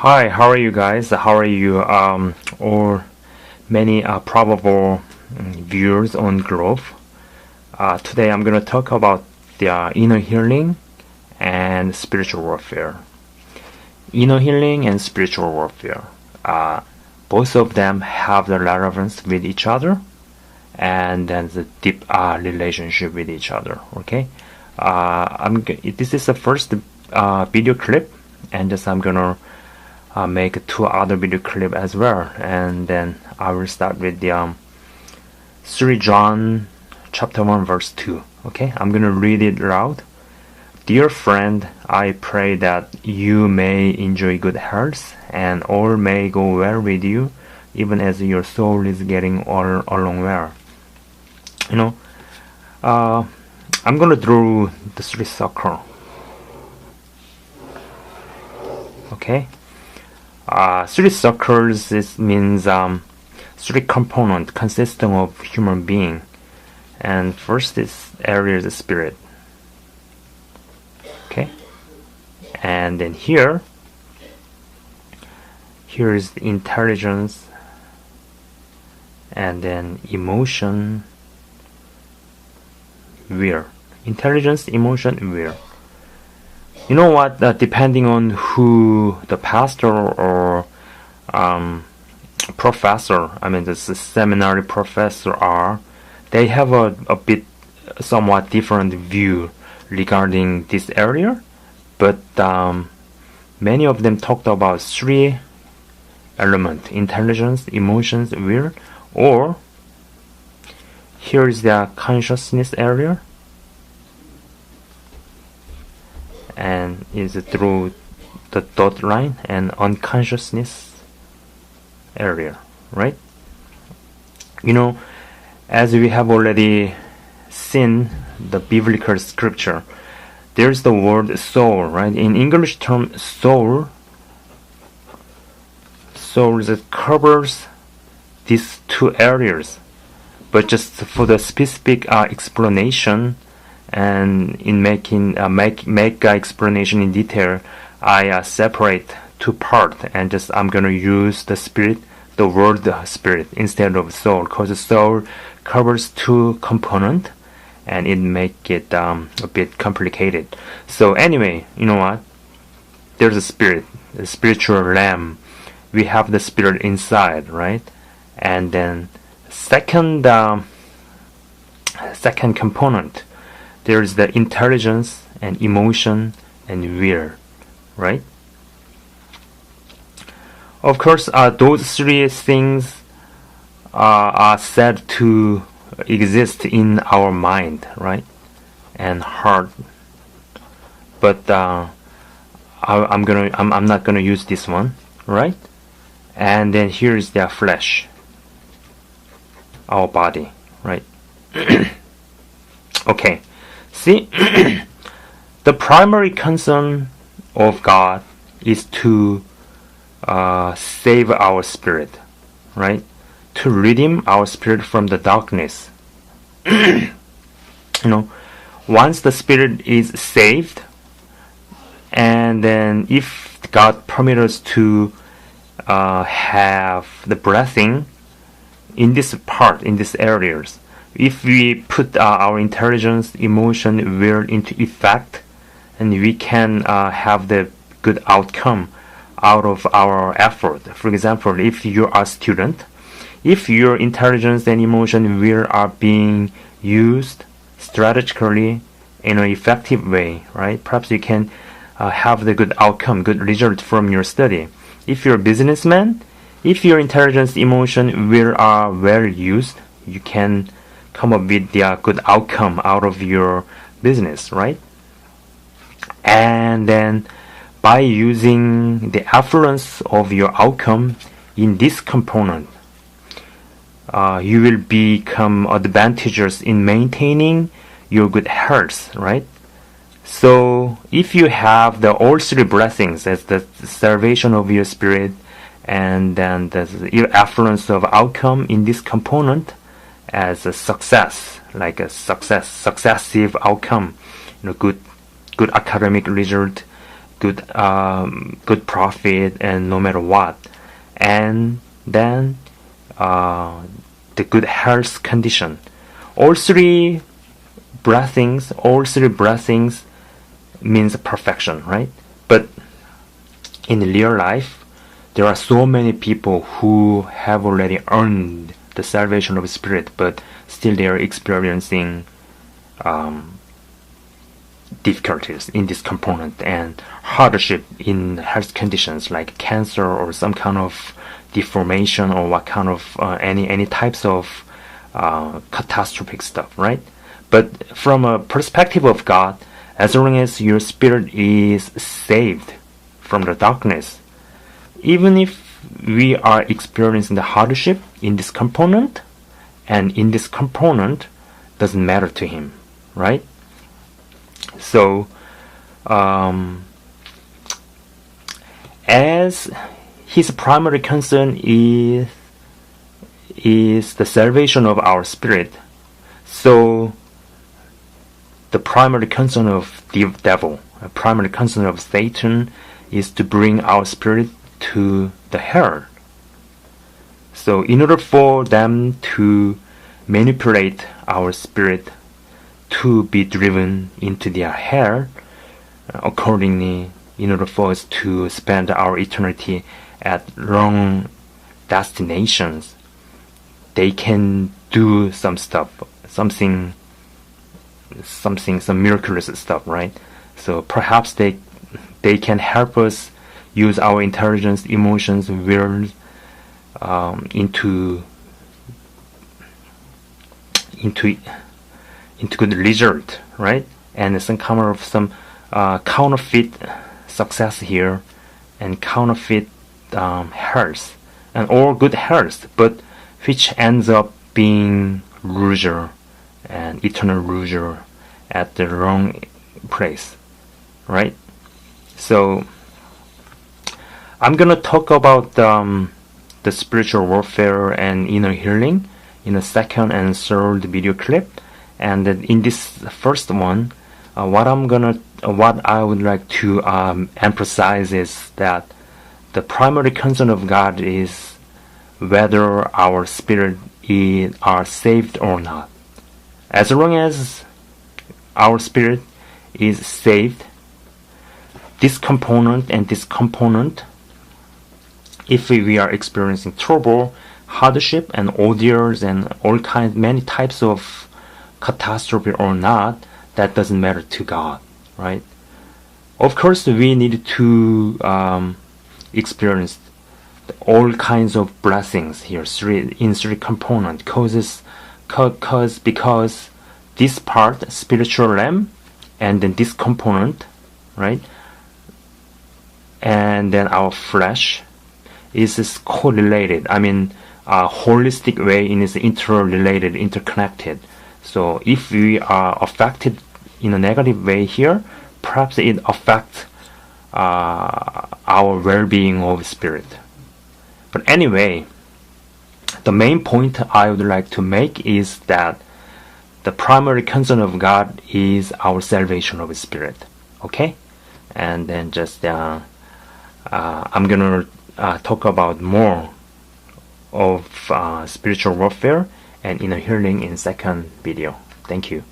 Hi, how are you guys? How are you? Or many probable viewers on Growth. Today I'm going to talk about the inner healing and spiritual warfare. Inner healing and spiritual warfare. Both of them have the relevance with each other and then the deep relationship with each other. Okay. This is the first video clip, and just I'm gonna make two other video clip as well, and then I will start with the 3 John chapter 1 verse 2. Okay, I'm gonna read it loud. Dear friend, I pray that you may enjoy good health and all may go well with you, even as your soul is getting all along well. I'm gonna draw the 3 circle. Okay. 3 circles means 3 components consisting of human being, and first is area is the spirit. Okay, and then here is the intelligence, and then emotion, will. Intelligence, emotion, will. You know what? Depending on who the pastor or professor, the seminary professor are, they have a bit somewhat different view regarding this area. But many of them talked about 3 elements: intelligence, emotions, will. Or here is the consciousness area, and is through the dot line, and unconsciousness area, right? As we have already seen the biblical scripture, there's the word soul, right? In English term, soul that covers these 2 areas, but just for the specific explanation, and in making make explanation in detail, I separate 2 parts, and just I'm gonna use the word spirit instead of soul, because soul covers 2 components and it make it a bit complicated. So anyway, you know what? There's a spirit, a spiritual realm. We have the spirit inside, right? And then second component, there's the intelligence and emotion and will, right? Of course, those 3 things are said to exist in our mind, right, and heart. But I'm not gonna use this one, right? And then here is their flesh, our body, right? Okay. See, the primary concern of God is to save our spirit, right? To redeem our spirit from the darkness. Once the spirit is saved, and then if God permits us to have the blessing in this part, in these areas, if we put our intelligence, emotion, will into effect, and we can have the good outcome out of our effort. For example, if you are a student, if your intelligence and emotion and will are being used strategically in an effective way, right? Perhaps you can have the good outcome, good result from your study. If you're a businessman, if your intelligence, emotion, will are well used, you can come up with the good outcome out of your business, right? And then by using the affluence of your outcome in this component, you will become advantageous in maintaining your good health, right? So if you have the all 3 blessings, as the salvation of your spirit, and then the affluence of outcome in this component as a success, like a successive outcome, good academic result, good profit, and no matter what, and then the good health condition. All three blessings means perfection, right? But in real life, there are so many people who have already earned the salvation of spirit, but still they are experiencing difficulties in this component and hardship in health conditions like cancer or some kind of deformation or what kind of any types of catastrophic stuff, right? But from a perspective of God, as long as your spirit is saved from the darkness, even if we are experiencing the hardship in this component, and in this component doesn't matter to him, right? So as his primary concern is the salvation of our spirit, so the primary concern of the devil, a primary concern of Satan, is to bring our spirit to the hell. So in order for them to manipulate our spirit to be driven into their hell, accordingly, in order for us to spend our eternity at wrong destinations, they can do some stuff, some miraculous stuff, right? So perhaps they can help us use our intelligence, emotions, will into good result, right? And some kind of counterfeit success here, and counterfeit health, and all good health, but which ends up being loser and eternal loser at the wrong place, right? So I'm gonna talk about the spiritual warfare and inner healing in the second and third video clip. And in this first one, what I would like to emphasize is that the primary concern of God is whether our spirit are saved or not. As long as our spirit is saved, this component and this component, if we are experiencing trouble, hardship, and ordeals, and many types of catastrophe or not, that doesn't matter to God, right? Of course, we need to experience all kinds of blessings here, in three component causes, because this part, spiritual realm, and then this component, right, and then our flesh is correlated. I mean, a holistic way, and is interrelated, interconnected. So if we are affected in a negative way here, perhaps it affects our well-being of spirit. But anyway, the main point I would like to make is that the primary concern of God is our salvation of spirit. Okay? And then just I'm gonna talk about more of spiritual warfare and inner healing in second video. Thank you.